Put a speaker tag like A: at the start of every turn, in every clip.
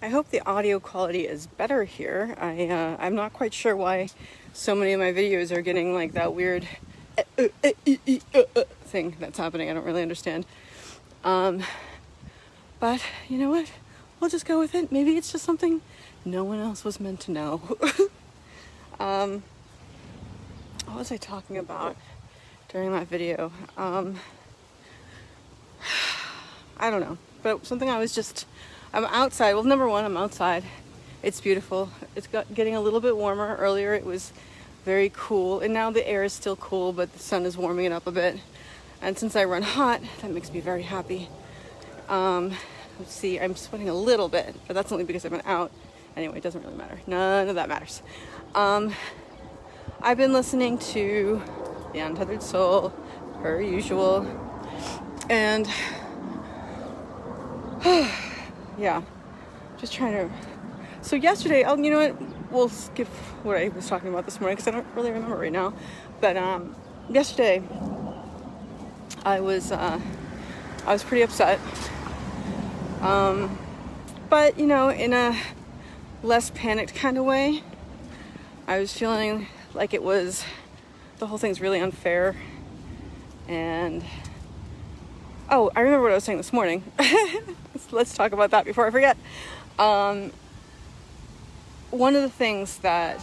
A: I hope the audio quality is better here. I'm not quite sure why so many of my videos are getting like that weird thing that's happening. I don't really understand. But you know what? We'll just go with it. Maybe it's just something no one else was meant to know. What was I talking about during that video? I don't know. But something I'm outside. Well, number one, I'm outside. It's beautiful. It's getting a little bit warmer. Earlier it was very cool, and now the air is still cool, but the sun is warming it up a bit. And since I run hot, that makes me very happy. Let's see, I'm sweating a little bit, but that's only because I've been out. Anyway, it doesn't really matter. None of that matters. I've been listening to The Untethered Soul, per usual, and yeah, just trying to. So yesterday, you know what? We'll skip what I was talking about this morning because I don't really remember right now. But yesterday, I was pretty upset. But you know, in a less panicked kind of way. I was feeling like the whole thing's really unfair. And oh, I remember what I was saying this morning. Let's talk about that before I forget. One of the things that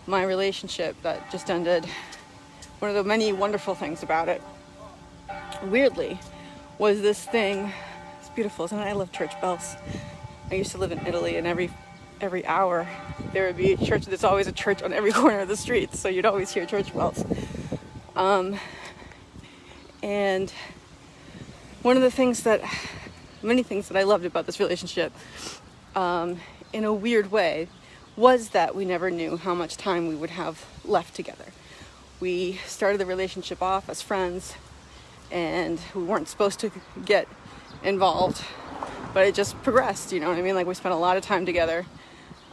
A: my relationship that just ended, one of the many wonderful things about it, weirdly, was this thing. It's beautiful, isn't it? I love church bells. I used to live in Italy, and every hour there would be a church. There's always a church on every corner of the street, so you'd always hear church bells. And one of the many things that I loved about this relationship, in a weird way, was that we never knew how much time we would have left together. We started the relationship off as friends, and we weren't supposed to get involved, but it just progressed, you know what I mean? Like, we spent a lot of time together.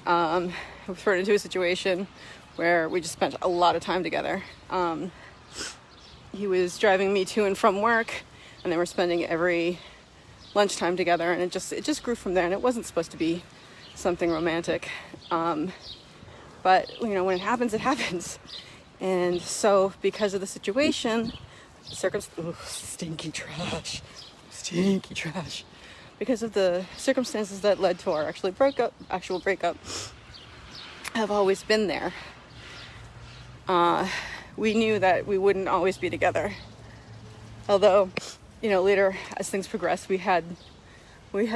A: We thrown into a situation where we just spent a lot of time together. He was driving me to and from work, and then we're spending every lunchtime together, and it just grew from there. And it wasn't supposed to be something romantic, but you know, when it happens, it happens. And so, because of the situation, stinky trash. Because of the circumstances that led to our actual breakup, have always been there. We knew that we wouldn't always be together. Although, you know, later as things progressed, we hoped we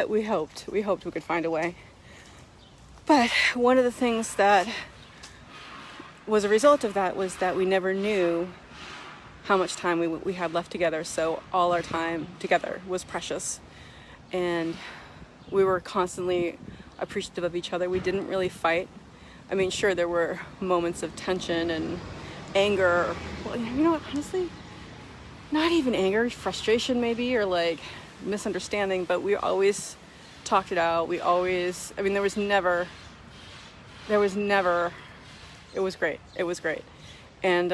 A: could find a way. But one of the things that was a result of that was that we never knew how much time we had left together. So all our time together was precious. And we were constantly appreciative of each other. We didn't really fight. I mean, sure, there were moments of tension and anger. Well, you know what, honestly, not even anger, frustration maybe, or like misunderstanding, but we always talked it out. There was never, it was great. And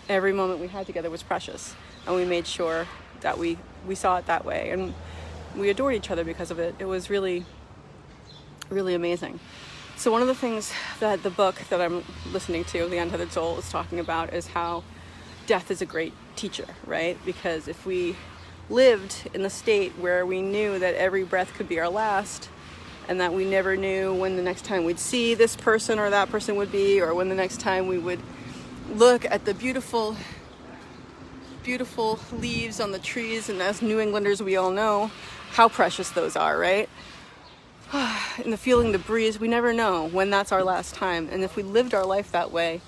A: every moment we had together was precious. And we made sure that we saw it that way, and we adored each other because of it. It was really, really amazing. So one of the things that the book that I'm listening to, The Untethered Soul, is talking about is how death is a great teacher, right? Because if we lived in the state where we knew that every breath could be our last, and that we never knew when the next time we'd see this person or that person would be, or when the next time we would look at the beautiful leaves on the trees, and as New Englanders we all know how precious those are, right? And feeling the breeze, we never know when that's our last time. And if we lived our life that way,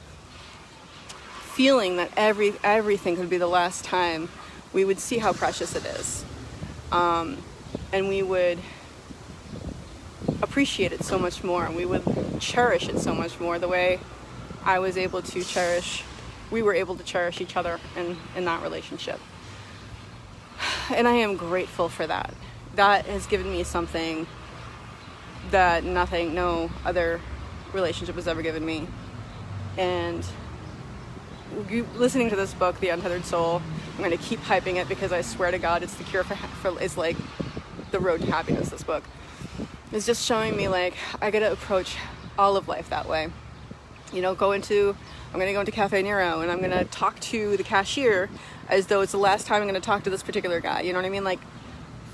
A: feeling that everything could be the last time, we would see how precious it is, and we would appreciate it so much more, and we would cherish it so much more, the way we were able to cherish each other in that relationship. And I am grateful for that. That has given me something that no other relationship has ever given me. And listening to this book, The Untethered Soul, I'm going to keep hyping it because I swear to God, it's the cure it's like the road to happiness, this book. is just showing me like I gotta approach all of life that way. You know, I'm gonna go into Cafe Nero and I'm gonna talk to the cashier as though it's the last time I'm gonna talk to this particular guy. You know what I mean? Like,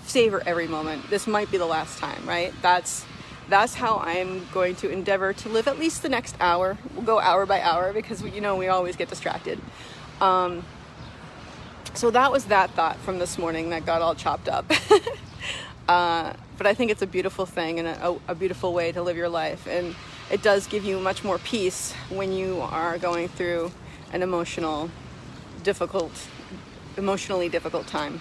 A: savor every moment. This might be the last time, right? That's how I'm going to endeavor to live at least the next hour. We'll go hour by hour because we always get distracted. So that was that thought from this morning that got all chopped up. But I think it's a beautiful thing and a beautiful way to live your life. And it does give you much more peace when you are going through an emotionally difficult time.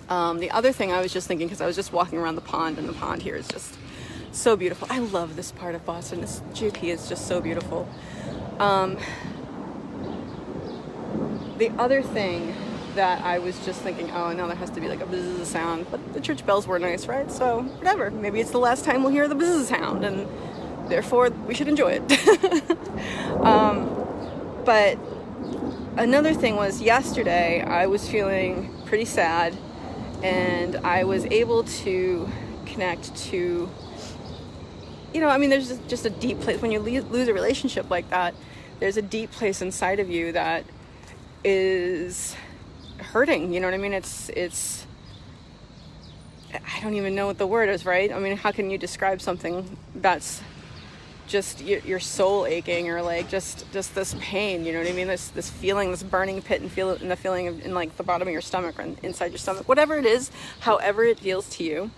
A: The other thing I was just thinking, because I was just walking around the pond, and the pond here is just so beautiful. I love this part of Boston. This JP is just so beautiful. The other thing that I was just thinking, oh, now there has to be like a buzz sound, but the church bells were nice, right? So whatever, maybe it's the last time we'll hear the buzz sound, and therefore we should enjoy it. But another thing was, yesterday I was feeling pretty sad, and I was able to connect to, there's just a deep place. When you lose a relationship like that, there's a deep place inside of you that is hurting. You know what I mean? It's I don't even know what the word is, right? I mean, how can you describe something that's just your soul aching, or like just this pain? You know what I mean? This feeling, this burning pit, and the feeling in like the bottom of your stomach or inside your stomach, whatever it is, however it feels to you.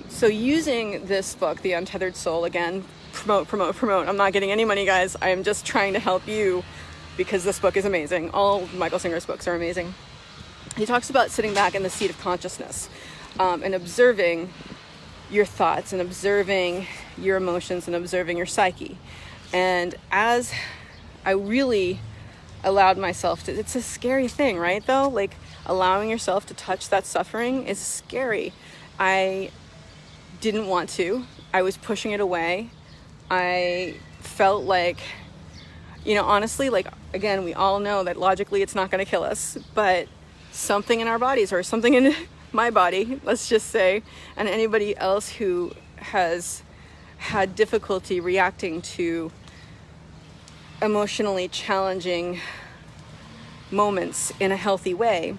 A: So using this book, The Untethered Soul, again, promote. I'm not getting any money, guys. I am just trying to help you, because this book is amazing. All Michael Singer's books are amazing. He talks about sitting back in the seat of consciousness, and observing your thoughts, and observing your emotions, and observing your psyche. And as I really allowed myself to, it's a scary thing, right, though? Like, allowing yourself to touch that suffering is scary. I didn't want to. I was pushing it away. I felt like, honestly, like, again, we all know that logically it's not going to kill us, but something in our bodies, or something in my body, let's just say, and anybody else who has had difficulty reacting to emotionally challenging moments in a healthy way,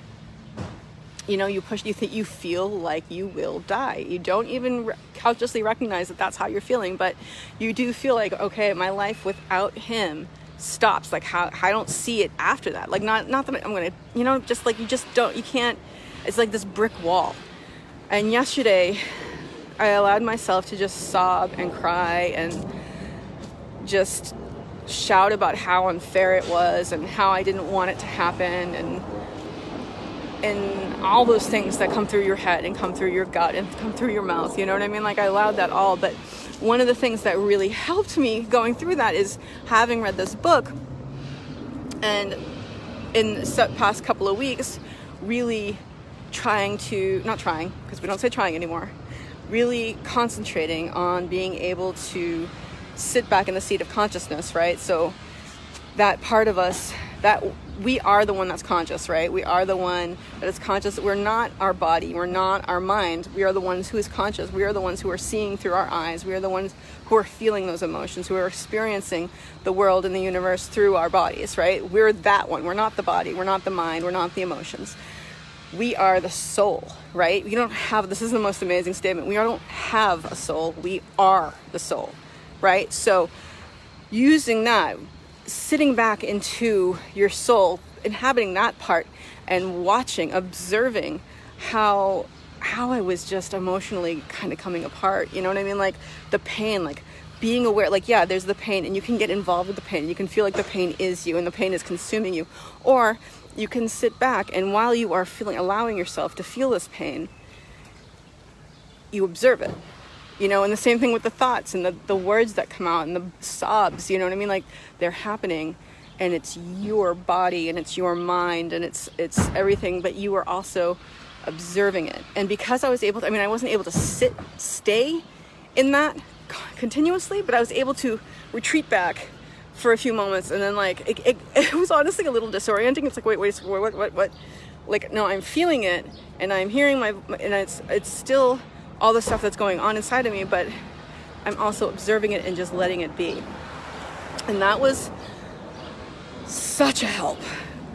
A: you feel like you will die. You don't even consciously recognize that that's how you're feeling, but you do feel like, okay, my life without him stops. Like, how I don't see it after that. Like, not that I'm gonna, just like, you can't, it's like this brick wall. And yesterday I allowed myself to just sob and cry and just shout about how unfair it was, and how I didn't want it to happen, and all those things that come through your head and come through your gut and come through your mouth. You know what I mean? Like, I allowed that all. But one of the things that really helped me going through that is having read this book, and in the past couple of weeks, really not trying, because we don't say trying anymore, really concentrating on being able to sit back in the seat of consciousness, right? So that part of us, that we are the one that's conscious, right? We are the one that is conscious. We're not our body. We're not our mind. We are the ones who is conscious. We are the ones who are seeing through our eyes. We are the ones who are feeling those emotions, who are experiencing the world and the universe through our bodies, right? We're that one. We're not the body. We're not the mind. We're not the emotions. We are the soul, right? This is the most amazing statement. We don't have a soul. We are the soul, right? So using that, sitting back into your soul, inhabiting that part, and observing how I was just emotionally kind of coming apart. You know what I mean? Like, the pain, like being aware, like, yeah, there's the pain, and you can get involved with the pain. You can feel like the pain is you and the pain is consuming you. Or you can sit back, and while you are allowing yourself to feel this pain, you observe it. And the same thing with the thoughts and the words that come out and the sobs, you know what I mean? Like, they're happening, and it's your body and it's your mind and it's everything, but you are also observing it. And because I was able to, I wasn't able to stay in that continuously, but I was able to retreat back for a few moments, and then like, it was honestly a little disorienting. It's like, wait, what? Like, no, I'm feeling it, and I'm hearing and it's still all the stuff that's going on inside of me, but I'm also observing it and just letting it be. And that was such a help.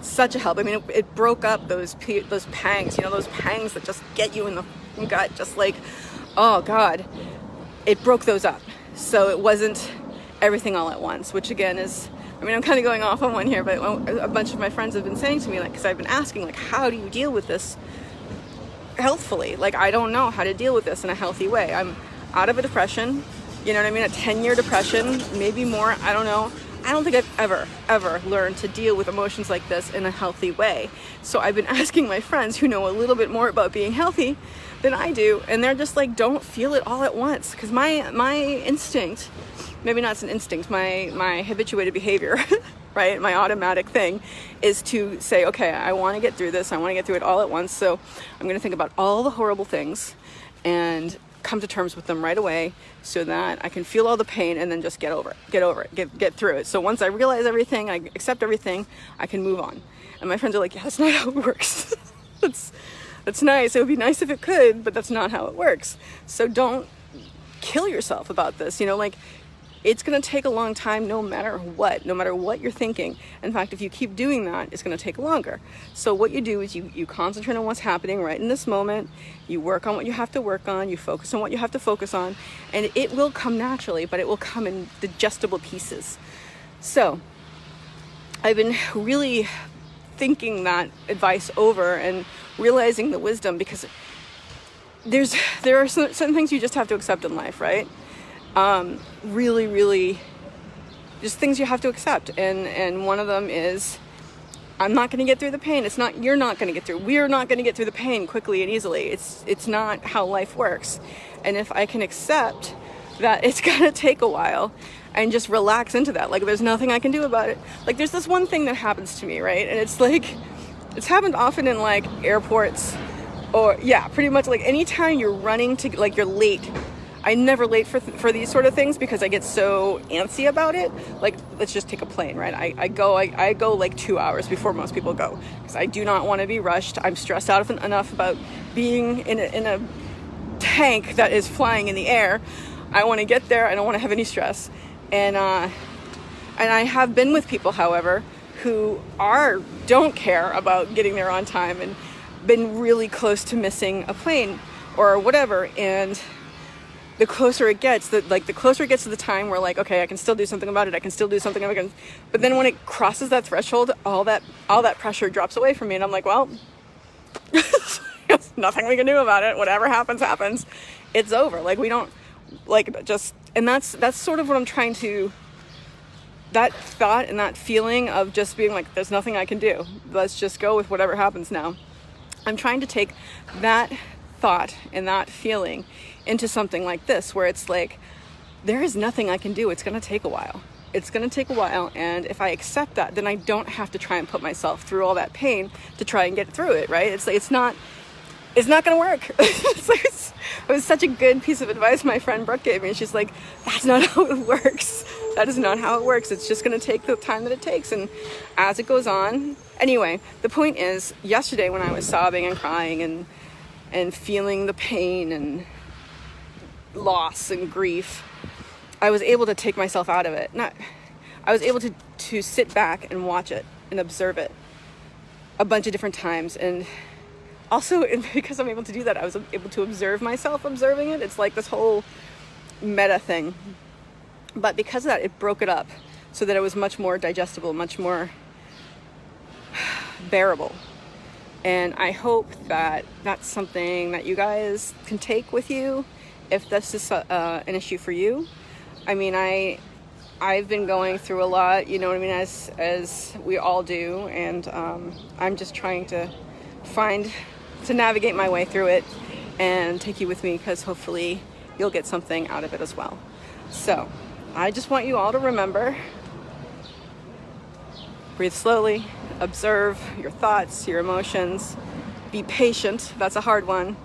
A: Such a help. I mean, it broke up those pangs, those pangs that just get you in the gut, just like, oh God. It broke those up. So it wasn't everything all at once, which again is, I mean, I'm kind of going off on one here, but a bunch of my friends have been saying to me, like, because I've been asking, like, how do you deal with this healthfully? Like, I don't know how to deal with this in a healthy way. I'm out of a depression, you know what I mean? A 10-year depression, maybe more, I don't know. I don't think I've ever learned to deal with emotions like this in a healthy way. So I've been asking my friends who know a little bit more about being healthy than I do, and they're just like, don't feel it all at once. Because my instinct, maybe not an instinct, my habituated behavior, right? My automatic thing is to say, okay, I want to get through this. I want to get through it all at once. So I'm going to think about all the horrible things and come to terms with them right away so that I can feel all the pain and then just get over it, get through it. So once I realize everything, I accept everything, I can move on. And my friends are like, yeah, that's not how it works. That's nice. It would be nice if it could, but that's not how it works. So don't kill yourself about this. Like, it's going to take a long time no matter what you're thinking. In fact, if you keep doing that, it's going to take longer. So what you do is you concentrate on what's happening right in this moment. You work on what you have to work on. You focus on what you have to focus on. And it will come naturally, but it will come in digestible pieces. So I've been really thinking that advice over and realizing the wisdom, because there are certain things you just have to accept in life, right? Really, really just things you have to accept. And one of them is, I'm not going to get through the pain. You're not going to get through. We're not going to get through the pain quickly and easily. It's not how life works. And if I can accept that it's going to take a while and just relax into that, like, there's nothing I can do about it. Like, there's this one thing that happens to me, right? And it's like, it's happened often in like airports, or pretty much like anytime you're running to, like, you're late. I'm never late for these sort of things because I get so antsy about it. Like, let's just take a plane, right? I go like 2 hours before most people go because I do not want to be rushed. I'm stressed out enough about being in a tank that is flying in the air. I want to get there. I don't want to have any stress. And I have been with people, however, who don't care about getting there on time and been really close to missing a plane or whatever. And the closer it gets to the time where, like, okay, I can still do something about it. I can still do something about it. But then when it crosses that threshold, all that pressure drops away from me. And I'm like, well, there's nothing we can do about it. Whatever happens, happens. It's over. Like, we don't, like, just, and that's sort of what I'm trying to, that thought and that feeling of just being like, there's nothing I can do. Let's just go with whatever happens now. I'm trying to take that thought and that feeling into something like this, where it's like, there is nothing I can do. It's going to take a while. It's going to take a while. And if I accept that, then I don't have to try and put myself through all that pain to try and get through it. Right. It's like, it's not going to work. It was such a good piece of advice my friend Brooke gave me. She's like, that's not how it works. That is not how it works. It's just going to take the time that it takes. And as it goes on, anyway, the point is, yesterday when I was sobbing and crying and feeling the pain and loss and grief, I was able to take myself out of it. I was able to sit back and watch it and observe it a bunch of different times. And also, because I'm able to do that, I was able to observe myself observing it. It's like this whole meta thing. But because of that, it broke it up so that it was much more digestible, much more bearable. And I hope that that's something that you guys can take with you if this is an issue for you. I mean, I've been going through a lot, you know what I mean, as we all do. And I'm just trying to navigate my way through it and take you with me, because hopefully you'll get something out of it as well. So I just want you all to remember, breathe slowly, observe your thoughts, your emotions, be patient. That's a hard one.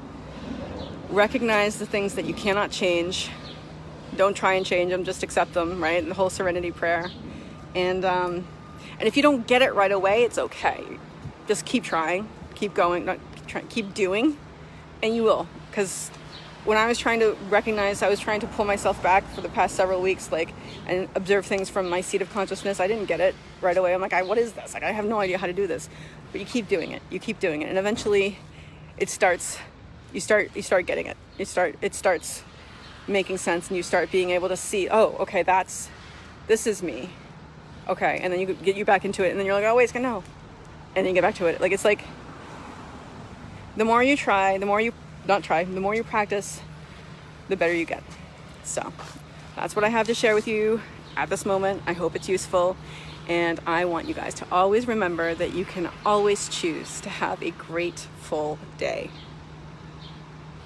A: Recognize the things that you cannot change. Don't try and change them, just accept them, right? And the whole serenity prayer. And if you don't get it right away, it's okay. Just keep trying, keep going, keep doing, and you will. Because when I was trying to recognize, I was trying to pull myself back for the past several weeks, like, and observe things from my seat of consciousness. I didn't get it right away. I'm like, what is this? Like, I have no idea how to do this. But you keep doing it. You keep doing it. And eventually it starts, you start getting it. It starts making sense, and you start being able to see, oh, okay, this is me. Okay. And then you get you back into it, and then you're like, oh, wait, no. And then you get back to it. Like, it's like, the more you try, the more you practice, the better you get. So that's what I have to share with you at this moment. I hope it's useful. And I want you guys to always remember that you can always choose to have a grateful day.